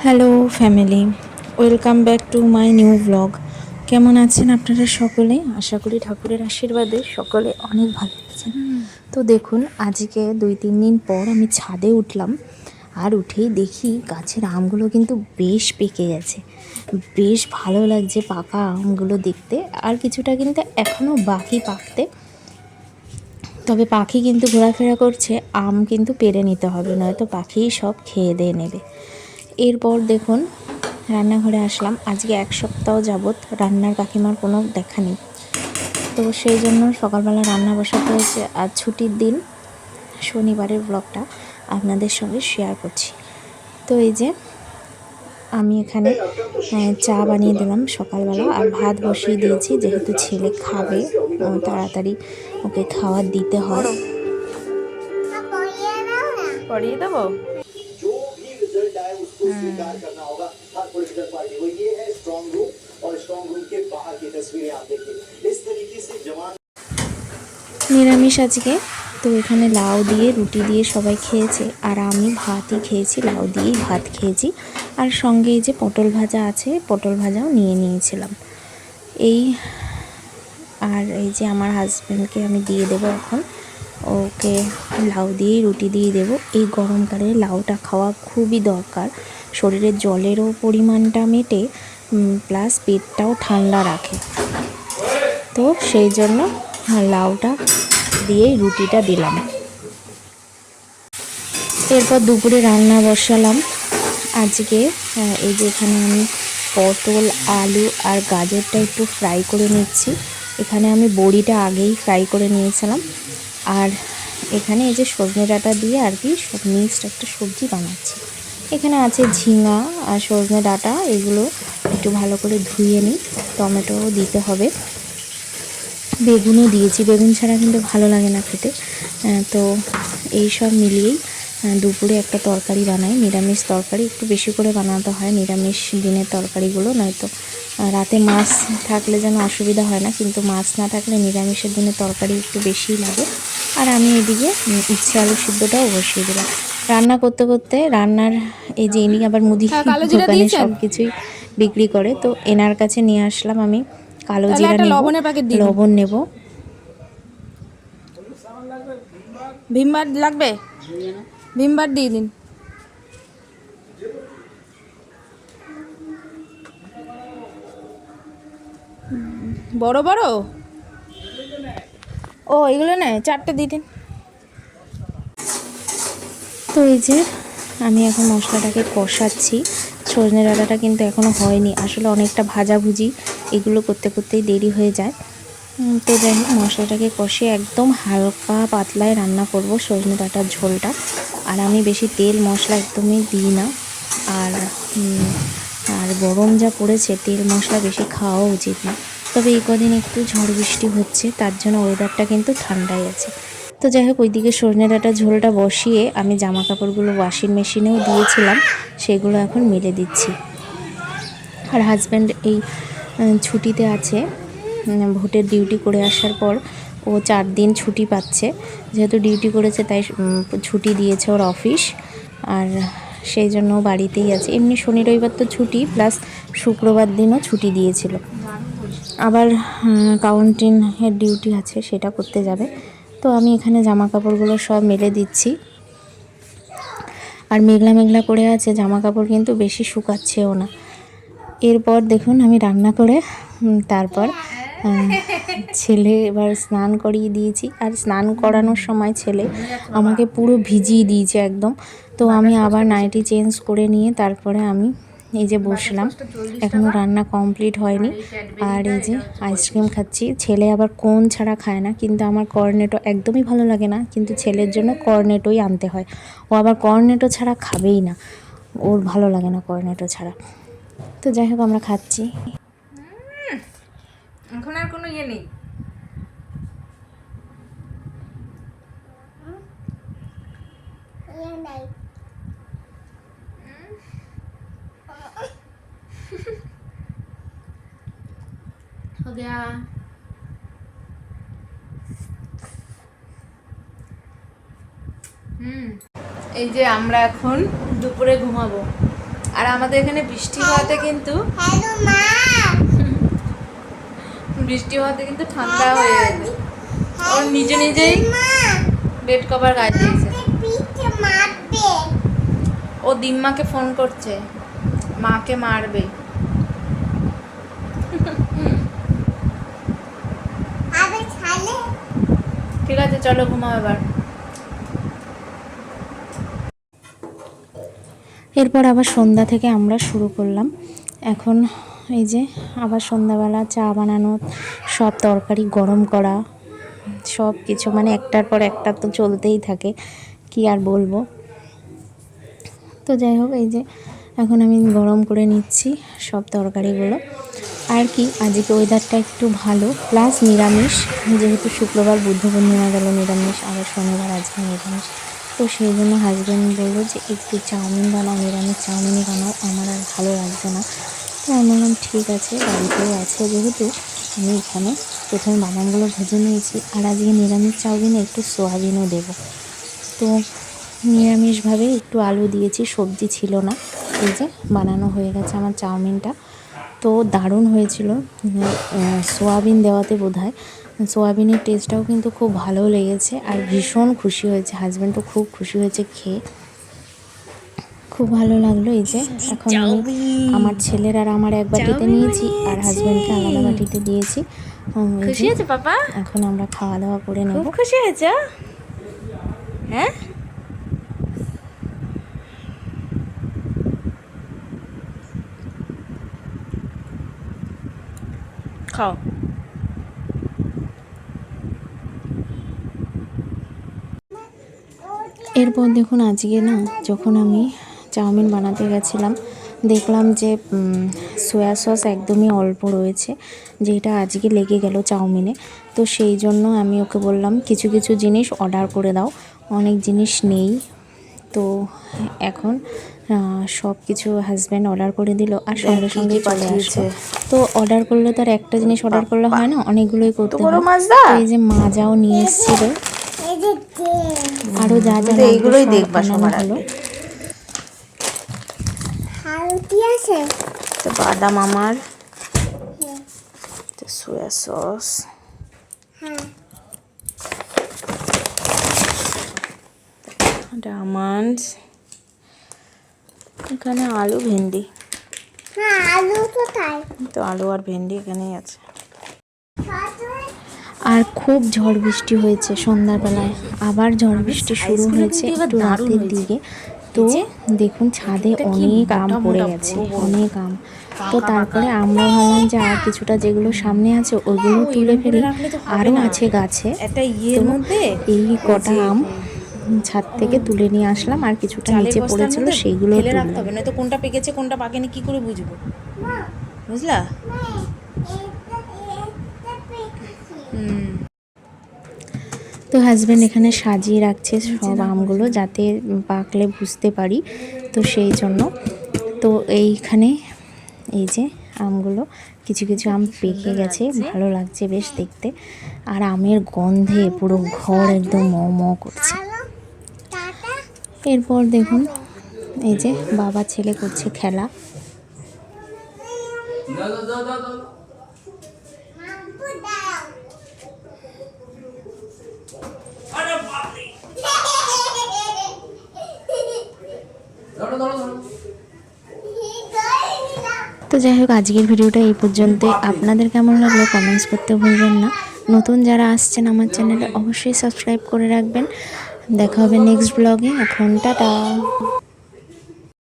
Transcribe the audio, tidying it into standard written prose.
Hello family, welcome back to my new blog. কেমন আছেন আপনারা সকলে? আশা করি ঠাকুরের আশীর্বাদে সকলে অনেক ভালো আছেন। তো দেখুন, আজকে 2-3 দিন পর আমি ছাদে উঠলাম, আর উঠেই দেখি গাছের আমগুলো কিন্তু বেশ পেকে গেছে। বেশ ভালো লাগছে পাকা আমগুলো দেখতে, আর কিছুটা কিন্তু এখনও বাকি পাকতে। তবে পাখি কিন্তু ঘোরাফেরা করছে, আম কিন্তু পেরে নিতে হবে, নয়তো পাখি সব খেয়ে দিয়ে নেবে। এরপর দেখুন, রান্নাঘরে আসলাম। আজকে 1 সপ্তাহ যাবৎ রান্নার কাকিমার কোনো দেখা নেই, তো সেই জন্য সকালবেলা রান্না বসাতে হয়েছে। আজ ছুটির দিন, শনিবারের ব্লগটা আপনাদের সঙ্গে শেয়ার করছি। তো এই যে আমি এখানে চা বানিয়ে দিলাম সকালবেলা, আর ভাত বসিয়ে দিয়েছি, যেহেতু ছেলে খাবে, তাড়াতাড়ি ওকে খাবার দিতে হয়। পড়িয়ে দেবো। নিরামিষ আজকে, তো এখানে লাউ দিয়ে রুটি দিয়ে সবাই খেয়েছে, আর আমি ভাতই খেয়েছি, লাউ দিয়েই ভাত খেয়েছি। আর সঙ্গে এই যে পটল ভাজা আছে, পটল ভাজাও নিয়ে নিয়েছিলাম এই। আর এই যে আমার হাজব্যান্ডকে আমি দিয়ে দেবো এখন, ওকে লাউ দিয়েই রুটি দিয়ে দেবো। এই গরমকালে লাউটা খাওয়া খুবই দরকার, শরীরের জলেরও পরিমাণটা মেটে, প্লাস পেটটাও ঠান্ডা রাখে। তো সেই জন্য লাউটা দিয়েই রুটিটা দিলাম। এরপর দুপুরে রান্না বসালাম। আজকে এই যে এখানে আমি পটল, আলু আর গাজরটা একটু ফ্রাই করে নিচ্ছি। এখানে আমি বড়িটা আগেই ফ্রাই করে নিয়েছিলাম, আর এখানে এই যে সজনে ডাঁটা দিয়ে আর কি সব মিক্সড একটা সবজি বানাচ্ছি। এখানে আছে ঝিঙা আর সজনে ডাঁটা, এগুলো একটু ভালো করে ধুয়ে নিই। টমেটোও দিতে হবে, বেগুনও দিয়েছি, বেগুন ছাড়া কিন্তু ভালো লাগে না খেতে। তো এই সব মিলিয়েই দুপুরে একটা তরকারি বানাই, নিরামিষ তরকারি একটু বেশি করে বানাতে হয় নিরামিষ দিনের তরকারিগুলো, নয়তো রাতে মাছ থাকলে যেন অসুবিধা হয় না, কিন্তু মাছ না থাকলে নিরামিষের দিনে তরকারি একটু বেশিই লাগে। আর আমি এদিকে উচ্ছে আলু সিদ্ধটাও বসিয়ে দিলাম। রান্না করতে করতে রান্নার এই যে ইনি আবার মুদি দোকানে সব কিছুই বিক্রি করে, তো এনার কাছে নিয়ে আসলাম আমি কালো জিরা নেব, লবণ নেব। ভীমবার লাগবে, ভীমবার দিয়ে দিন। বড় বড় ও এগুলো নেই, 4টে দিয়ে দিন। তো এই যে আমি এখন মশলাটাকে কষাচ্ছি। সজনে ডাঁটাটা কিন্তু এখনও হয়নি, আসলে অনেকটা ভাজাভুজি এগুলো করতে করতেই দেরি হয়ে যায়। তো যাই হোক, মশলাটাকে কষিয়ে একদম হালকা পাতলায় রান্না করব সজনে ডাঁটার ঝোলটা। আর আমি বেশি তেল মশলা একদমই দিই না, আর আর গরম যা পড়েছে, তেল মশলা বেশি খাওয়া উচিত না। তবে এই কদিন একটু ঝড় বৃষ্টি হচ্ছে, তার জন্য ওয়েদারটা কিন্তু ঠান্ডাই আছে। তো যাই হোক, ওইদিকে সজনে ডাঁটার ঝোলটা বসিয়ে আমি জামা কাপড়গুলো ওয়াশিং মেশিনেও দিয়েছিলাম, সেগুলো এখন মেলে দিচ্ছি। আর হাজব্যান্ড এই ছুটিতে আছে, ভোটের ডিউটি করে আসার পর ও 4 দিন ছুটি পাচ্ছে, যেহেতু ডিউটি করেছে তাই ছুটি দিয়েছে ওর অফিস, আর সেই জন্য বাড়িতেই আছে। এমনি শনি রবিবার তো ছুটি, প্লাস শুক্রবার দিনও ছুটি দিয়েছিল। আবার কাউন্টিংয়ের ডিউটি আছে, সেটা করতে যাবে। তো আমি এখানে জামা কাপড়গুলো সব মেলে দিচ্ছি। আর মেঘলা মেঘলা করে আছে, জামা কাপড় কিন্তু বেশি শুকাচ্ছেও না। এরপর দেখুন, আমি রান্না করে তারপর ছেলে এবার স্নান করিয়ে দিয়েছি। আর স্নান করানোর সময় ছেলে আমাকে পুরো ভিজিয়ে দিয়েছে একদম। তো আমি আবার নাইটি চেঞ্জ করে নিয়ে তারপরে আমি এই যে বসলাম, এখনও রান্না কমপ্লিট হয়নি। আর এই যে আইসক্রিম খাচ্ছি। ছেলে আবার কোন ছাড়া খায় না, কিন্তু আমার কর্নেটো একদমই ভালো লাগে না, কিন্তু ছেলের জন্য কর্নেটোই আনতে হয়। ও আবার কর্নেটো ছাড়া খাবেই না, ওর ভালো লাগে না কর্নেটো ছাড়া। তো যাই হোক, আমরা খাচ্ছি। এখন আর কোনো ইয়ে নেই। हो गया। এই যে আমরা এখন দুপুরে ঘুমাবো, আর আমাদের এখানে বৃষ্টি হওয়াতে কিন্তু ঠান্ডা হয়ে গেছে। ওর নিজে নিজেই বেড কভার গায়ে দিয়েছে। ও দিম্মাকে ফোন করছে, মাকে মারবে। ঠিক আছে, চলো ঘুমাও এবার। এরপর আবার সন্ধ্যা থেকে আমরা শুরু করলাম। এখন এই যে আবার সন্ধ্যাবেলা চা বানানো, সব তরকারি গরম করা, সব কিছু মানে একটার পর একটা তো চলতেই থাকে, কি আর বলবো। তো যাই হোক, এই যে এখন আমি গরম করে নিচ্ছি সব তরকারিগুলো। আর কি, আজকে ওয়েদারটা একটু ভালো, প্লাস নিরামিষ, যেহেতু শুক্রবার বুদ্ধ পূর্ণিমা গেল নিরামিষ, আবার শনিবার আজকে নিরামিষ। তো সেই জন্য হাজব্যান্ড বললো যে একটু চাউমিন বানাও, নিরামিষ চাউমিনই বানাও, আমার আর ভালো লাগছে না। তো আমি বললাম ঠিক আছে, বাড়িতেও আছে যেহেতু, আমি এখানে প্রথমে বাদামগুলো ভেজে নিয়েছি। আর আজকে নিরামিষ চাউমিনে একটু সোয়াবিনও দেবো। তো নিরামিষভাবে একটু আলু দিয়েছি, সবজি ছিল না। এই যে বানানো হয়ে গেছে আমার চাউমিনটা। তো দারুণ হয়েছিল, সোয়াবিন দেওয়াতে বোধহয় সোয়াবিনের টেস্টটাও কিন্তু খুব ভালো লেগেছে। আর ভীষণ খুশি হয়েছে হাজব্যান্ডও, খুব খুশি হয়েছে খেয়ে, খুব ভালো লাগলো। এই যে এখন আমি আমার ছেলের আর আমার এক বাটিতে নিয়েছি, আর হাজব্যান্ডকে আলাদা বাটিতে দিয়েছি। খুশি হয়েছে পাপা? এখন আমরা খাওয়া দাওয়া করে নেব। খুব খুশি হয়েছে? হ্যাঁ, খাও। এরপর দেখুন, আজকে না যখন আমি চাউমিন বানাতে গেছিলাম, দেখলাম যে সয়া সস একদমই অল্প রয়েছে, যেটা আজকে লেগে গেল চাউমিনে। তো সেই জন্য আমি ওকে বললাম কিছু কিছু জিনিস অর্ডার করে দাও, অনেক জিনিস নেই। তো এখন সব কিছু হাজব্যান্ড অর্ডার করে দিল, আর সঙ্গে সঙ্গে চলে আসছে। তো অর্ডার করলে তো আর একটা জিনিস অর্ডার করলে হয় না, অনেকগুলোই করতে হয়। তো এই যে মাজাও নিয়ে এসেছিল, আরো যা যা এইগুলোই দেখবা সবার হলো। তো বাদাম আমার, তো সোয়া সস, আমন্ডস, এখানে আলু ভেন্ডি, তো আলু আর ভেন্ডি এখানেই আছে। আর খুব ঝড় বৃষ্টি হয়েছে সন্ধ্যাবেলায়, আবার ঝড় বৃষ্টি শুরু হয়েছে একটু রাতের দিকে। তো দেখুন ছাদে অনেক আম পড়ে গেছে, অনেক আম। তো তারপরে আমরা ভাবলাম যে আর কিছুটা যেগুলো সামনে আছে ওইগুলো তুলে ফেলি, আরও আছে গাছে। একটা ইয়ের মধ্যে এই কটা আম ছাদ থেকে তুলে নিয়ে আসলাম, আর কিছুটা নিচে পড়েছিল সেইগুলো ফেলে রাখতে হবে, নয়তো কোনটা পেকেছে কোনটা পাকেনি কি করে বুঝবো, বুঝলা? তো হাজব্যান্ড এখানে সাজিয়ে রাখছে সব আমগুলো, যাতে পাকলে বুঝতে পারি, তো সেই জন্য। তো এইখানে এই যে আমগুলো, কিছু কিছু আম পেকে গেছে, ভালো লাগছে বেশ দেখতে। আর আমের গন্ধে পুরো ঘর একদম ম ম করছে। এরপর দেখুন, এই যে বাবা ছেলে করছে খেলা। তো যাই হোক, আজকের ভিডিওটা এই পর্যন্তই। আপনাদের কেমন লাগলো কমেন্টস করতে ভুলবেন না। নতুন যারা আসছেন আমার চ্যানেলে অবশ্যই সাবস্ক্রাইব করে রাখবেন। দেখা হবে নেক্সট ব্লগে। এখন টাটা।